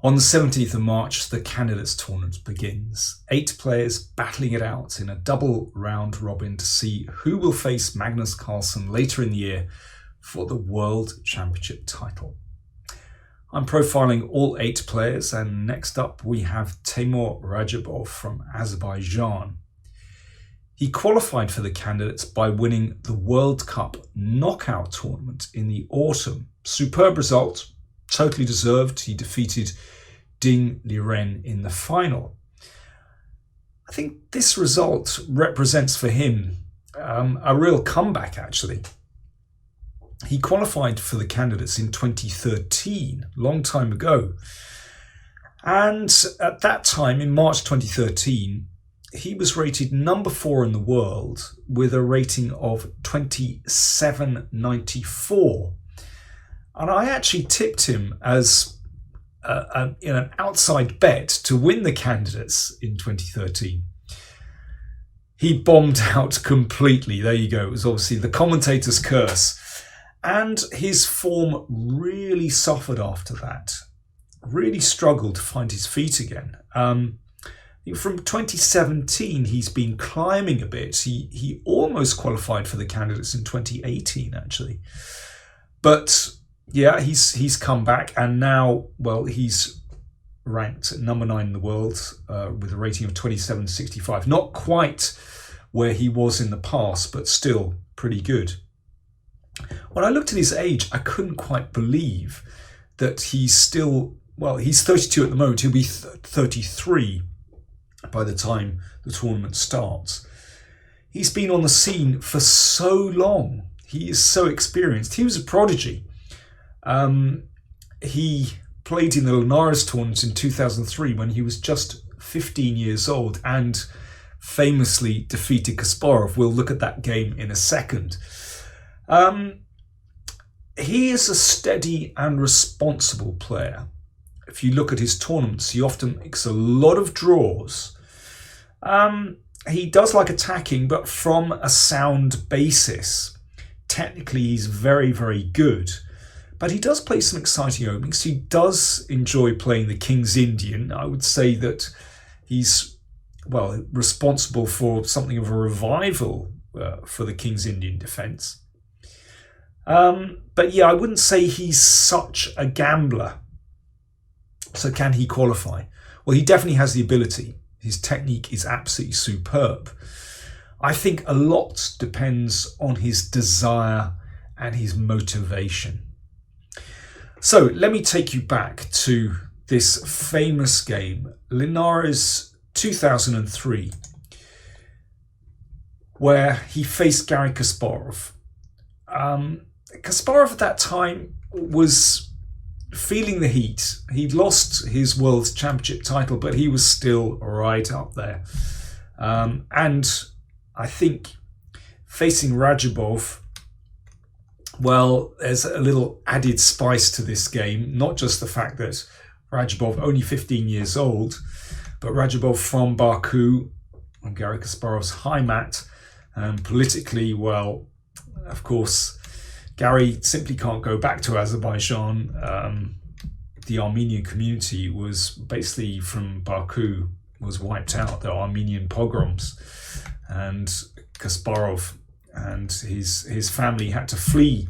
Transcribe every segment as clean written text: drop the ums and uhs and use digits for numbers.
On the 17th of March, the candidates tournament begins. 8 players battling it out in a double round robin to see who will face Magnus Carlsen later in the year for the World Championship title. I'm profiling all 8 players, and next up we have Teimour Radjabov from Azerbaijan. He qualified for the candidates by winning the World Cup knockout tournament in the autumn. Superb result, totally deserved. He defeated Ding Liren in the final. I think this result represents for him a real comeback, actually. He qualified for the candidates in 2013, long time ago. And at that time, in March 2013, he was rated number 4 in the world with a rating of 2794. And I actually tipped him as an outside bet to win the candidates in 2013. He bombed out completely. There you go. It was obviously the commentator's curse. And his form really suffered after that. Really struggled to find his feet again. From 2017, he's been climbing a bit. He almost qualified for the candidates in 2018, actually. But yeah, he's come back, and now, well, he's ranked at number 9 in the world with a rating of 2765. Not quite where he was in the past, but still pretty good. When I looked at his age, I couldn't quite believe that he's still, well, he's 32 at the moment. He'll be 33 by the time the tournament starts. He's been on the scene for so long. He is so experienced. He was a prodigy. He played in the Linares tournament in 2003 when he was just 15 years old and famously defeated Kasparov. We'll look at that game in a second. He is a steady and responsible player. If you look at his tournaments, he often makes a lot of draws. He does like attacking, but from a sound basis. Technically, he's very, very good. But he does play some exciting openings. He does enjoy playing the King's Indian. I would say that he's, well, responsible for something of a revival for the King's Indian defence. But yeah, I wouldn't say he's such a gambler. So can he qualify? Well, he definitely has the ability. His technique is absolutely superb. I think a lot depends on his desire and his motivation. So let me take you back to this famous game, Linares 2003, where he faced Garry Kasparov. Kasparov at that time was feeling the heat. He'd lost his World Championship title, but he was still right up there. And I think facing Radjabov, well, there's a little added spice to this game. Not just the fact that Radjabov, only 15 years old, but Radjabov from Baku, on Garry Kasparov's high mat, and politically, well, of course, Garry simply can't go back to Azerbaijan. The Armenian community was basically from Baku was wiped out. The Armenian pogroms, and Kasparov and his family had to flee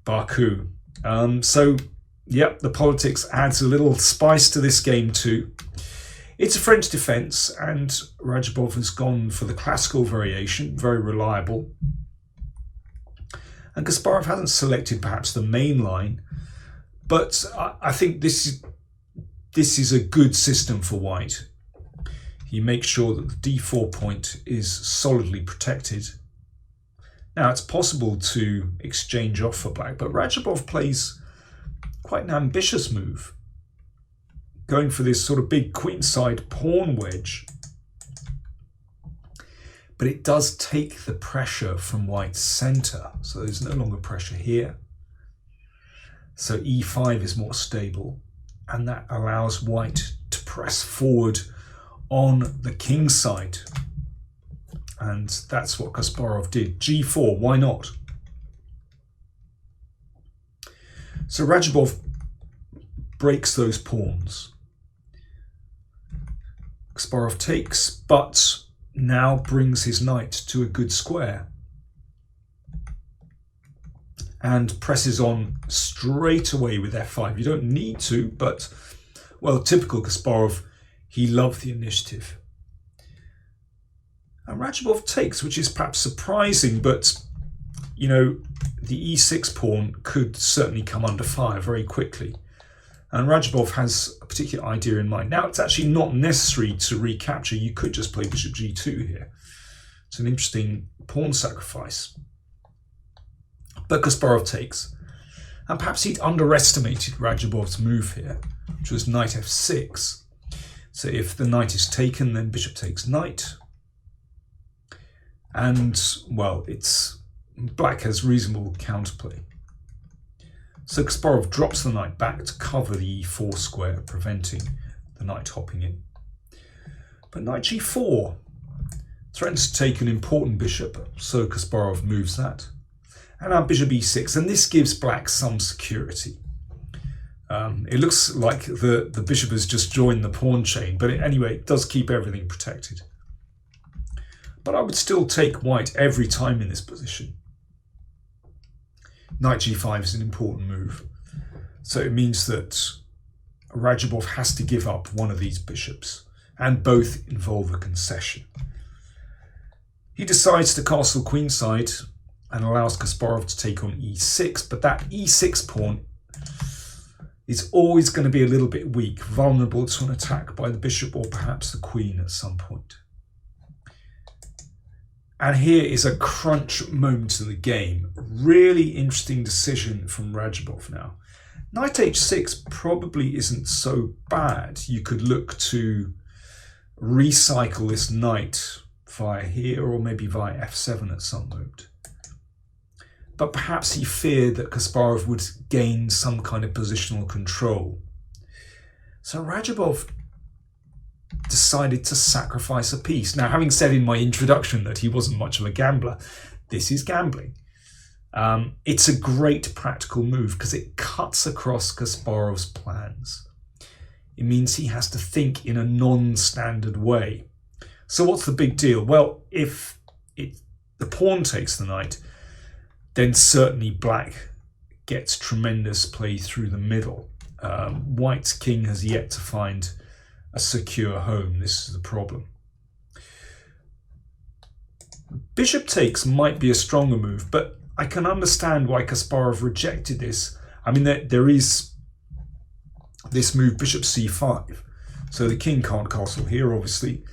Baku. So, yep, the politics adds a little spice to this game too. It's a French defence, and Radjabov has gone for the classical variation, very reliable. And Kasparov hasn't selected perhaps the main line, but I think this is a good system for white. He makes sure that the d4 point is solidly protected. Now, it's possible to exchange off for black, but Radjabov plays quite an ambitious move, going for this sort of big queenside pawn wedge. But it does take the pressure from white's centre, so there's no longer pressure here. So e5 is more stable, and that allows white to press forward on the king side. And that's what Kasparov did. g4, why not? So Radjabov breaks those pawns. Kasparov takes, but now brings his knight to a good square and presses on straight away with f5. You don't need to, but, well, typical Kasparov, he loved the initiative. And Radjabov takes, which is perhaps surprising, but, you know, the e6 pawn could certainly come under fire very quickly. And Radjabov has a particular idea in mind. Now, it's actually not necessary to recapture. You could just play bishop g2 here. It's an interesting pawn sacrifice. But Kasparov takes. And perhaps he'd underestimated Radjabov's move here, which was knight f6. So if the knight is taken, then bishop takes knight. And, well, black has reasonable counterplay. So Kasparov drops the knight back to cover the e4 square, preventing the knight hopping in. But knight g4 threatens to take an important bishop, so Kasparov moves that. And now bishop e6, and this gives black some security. It looks like the bishop has just joined the pawn chain, but anyway, it does keep everything protected. But I would still take white every time in this position. Knight g5 is an important move. So it means that Radjabov has to give up one of these bishops, and both involve a concession. He decides to castle queenside and allows Kasparov to take on e6, but that e6 pawn is always going to be a little bit weak, vulnerable to an attack by the bishop or perhaps the queen at some point. And here is a crunch moment in the game. Really interesting decision from Radjabov now. Knight h6 probably isn't so bad. You could look to recycle this knight via here or maybe via f7 at some moment. But perhaps he feared that Kasparov would gain some kind of positional control. So Radjabov decided to sacrifice a piece. Now, having said in my introduction that he wasn't much of a gambler, this is gambling. It's a great practical move because it cuts across Kasparov's plans. It means he has to think in a non-standard way. So what's the big deal? Well, if the pawn takes the knight, then certainly black gets tremendous play through the middle. White's king has yet to find a secure home. This is the problem. Bishop takes might be a stronger move, but I can understand why Kasparov rejected this. I mean, there is this move, bishop c5. So the king can't castle here, obviously,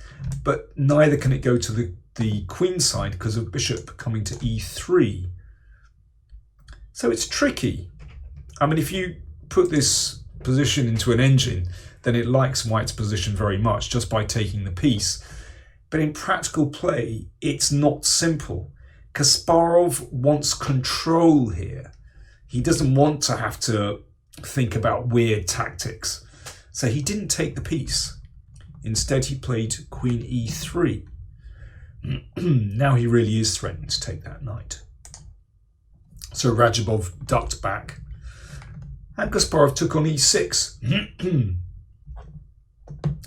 but neither can it go to the queen side because of bishop coming to e3. So it's tricky. I mean, if you put this position into an engine, then it likes white's position very much just by taking the piece. But in practical play, it's not simple. Kasparov wants control here. He doesn't want to have to think about weird tactics. So he didn't take the piece. Instead, he played queen e3. Now he really is threatening to take that knight. So Radjabov ducked back. And Kasparov took on e6.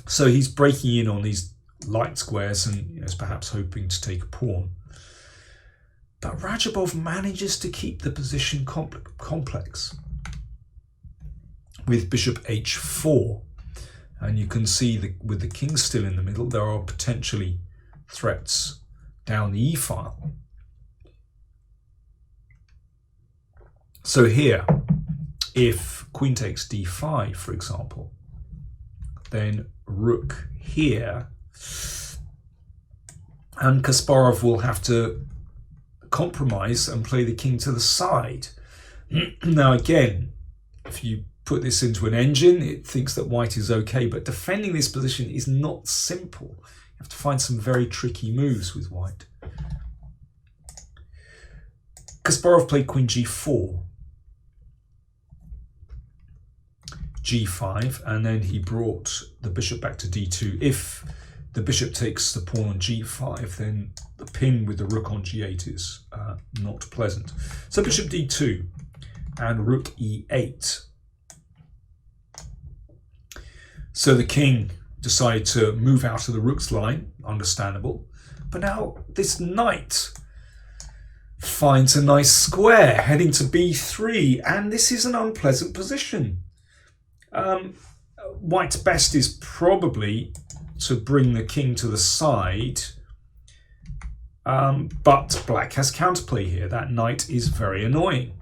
So he's breaking in on these light squares and is perhaps hoping to take a pawn. But Radjabov manages to keep the position complex with bishop h4. And you can see with the king still in the middle, there are potentially threats down the e-file. So here, if queen takes d5, for example, then rook here, and Kasparov will have to compromise and play the king to the side. Now again, if you put this into an engine, it thinks that white is okay, but defending this position is not simple. You have to find some very tricky moves with white. Kasparov played queen g4, g5, and then he brought the bishop back to d2. If the bishop takes the pawn on g5, then the pin with the rook on g8 is not pleasant. So bishop d2 and rook e8. So the king decided to move out of the rook's line, understandable. But now this knight finds a nice square heading to b3, and this is an unpleasant position. White's best is probably to bring the king to the side, but black has counterplay here. That knight is very annoying.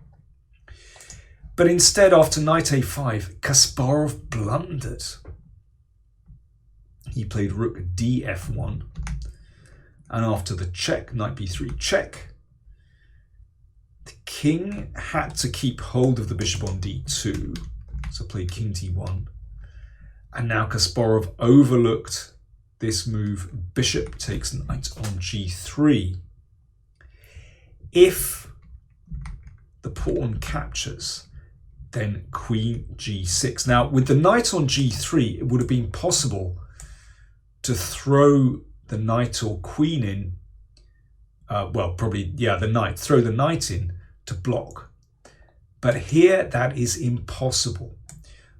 But instead, after knight a5, Kasparov blundered. He played rook df1, and after the check, knight b3 check, the king had to keep hold of the bishop on d2, so played king d1. And now Kasparov overlooked this move. Bishop takes knight on g3. If the pawn captures, then queen g6. Now, with the knight on g3, it would have been possible to throw the knight or queen in. The knight. Throw the knight in to block. But here, that is impossible.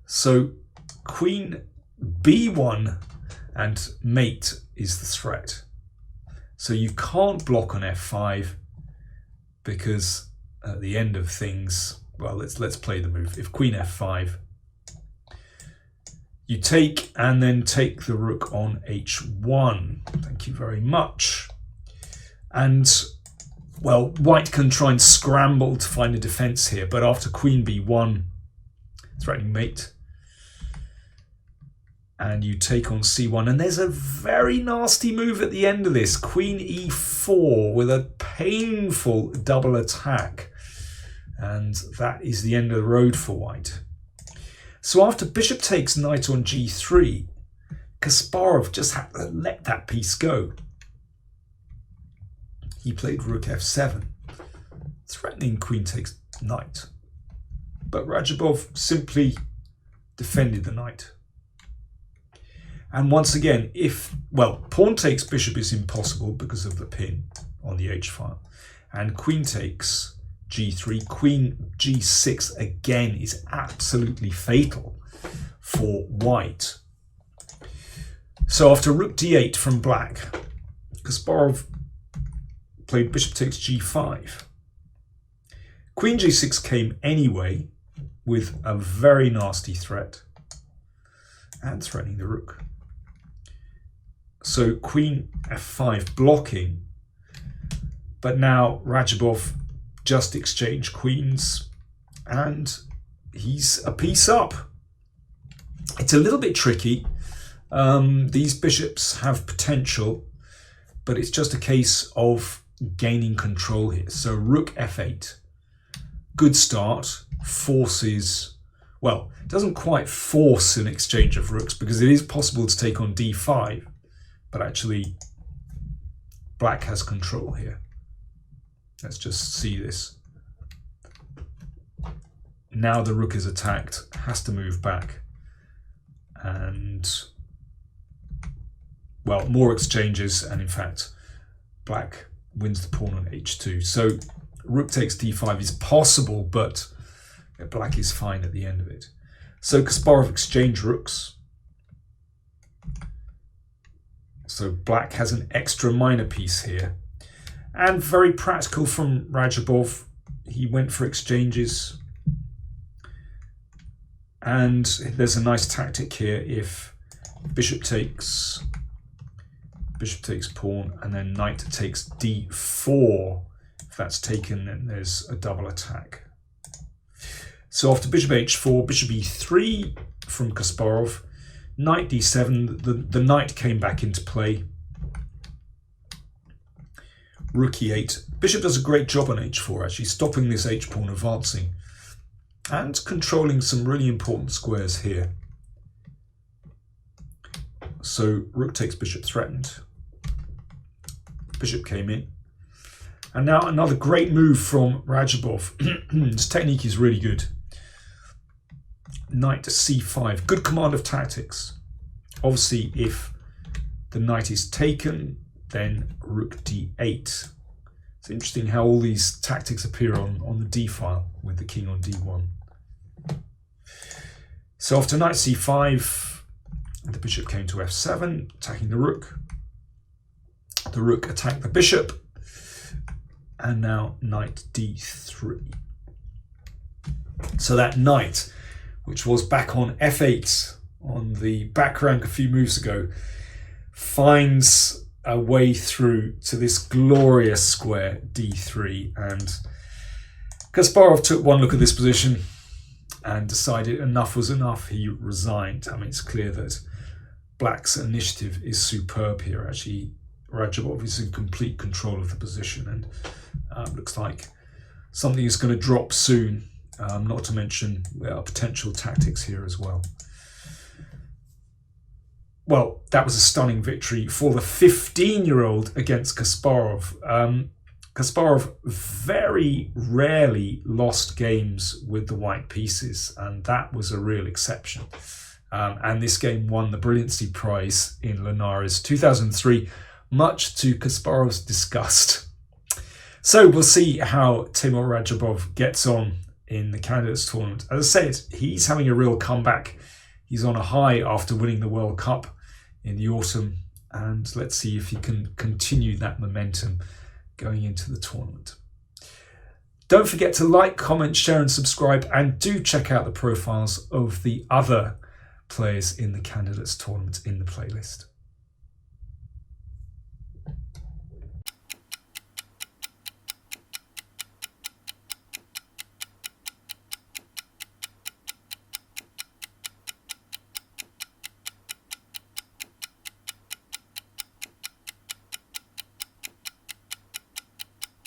So queen b1 and mate is the threat. So you can't block on f5 because at the end of things, well, let's play the move. If queen f5, you take and then take the rook on h1. Thank you very much. And well, white can try and scramble to find a defense here, but after queen b1, threatening mate, and you take on c1, and there's a very nasty move at the end of this, queen e4 with a painful double attack, and that is the end of the road for white. So after bishop takes knight on g3, Kasparov just had to let that piece go. He played rook f7, threatening queen takes knight, but Radjabov simply defended the knight. And once again, pawn takes bishop is impossible because of the pin on the h file. And queen takes g3, queen g6 again is absolutely fatal for white. So after rook d8 from black, Kasparov played bishop takes g5. Queen g6 came anyway with a very nasty threat and threatening the rook. So queen f5 blocking, but now Radjabov just exchanged queens and he's a piece up. It's a little bit tricky. These bishops have potential, but it's just a case of gaining control here. So rook f8, good start, forces, well, it doesn't quite force an exchange of rooks because it is possible to take on d5. But actually, black has control here. Let's just see this. Now the rook is attacked, has to move back. And, well, more exchanges. And in fact, black wins the pawn on h2. So rook takes d5 is possible, but black is fine at the end of it. So Kasparov exchanged rooks. So black has an extra minor piece here. And very practical from Radjabov. He went for exchanges. And there's a nice tactic here. If bishop takes pawn, and then knight takes d4. If that's taken, then there's a double attack. So after bishop h4, bishop e3 from Kasparov, knight d7, the knight came back into play. Rook e8. Bishop does a great job on h4, actually, stopping this h-pawn advancing and controlling some really important squares here. So rook takes bishop threatened. Bishop came in. And now another great move from Radjabov. His technique is really good. Knight to c5, good command of tactics. Obviously, if the knight is taken, then rook d8. It's interesting how all these tactics appear on the d file with the king on d1. So after knight c5, The bishop came to f7, attacking the rook. The rook attacked the bishop. And now knight d3. So that knight, which was back on f8 on the back rank a few moves ago, finds a way through to this glorious square d3. And Kasparov took one look at this position and decided enough was enough. He resigned. I mean, it's clear that Black's initiative is superb here. Actually, Radjabov is in complete control of the position, and looks like something is going to drop soon, not to mention potential tactics here as well. Well, that was a stunning victory for the 15-year-old against Kasparov. Kasparov very rarely lost games with the white pieces, and that was a real exception. And this game won the Brilliancy Prize in Linares 2003, much to Kasparov's disgust. So we'll see how Teimour Radjabov gets on in the Candidates Tournament. As I said, he's having a real comeback. He's on a high after winning the World Cup in the autumn, and let's see if he can continue that momentum going into the tournament. Don't forget to like, comment, share and subscribe, and do check out the profiles of the other players in the Candidates Tournament in the playlist.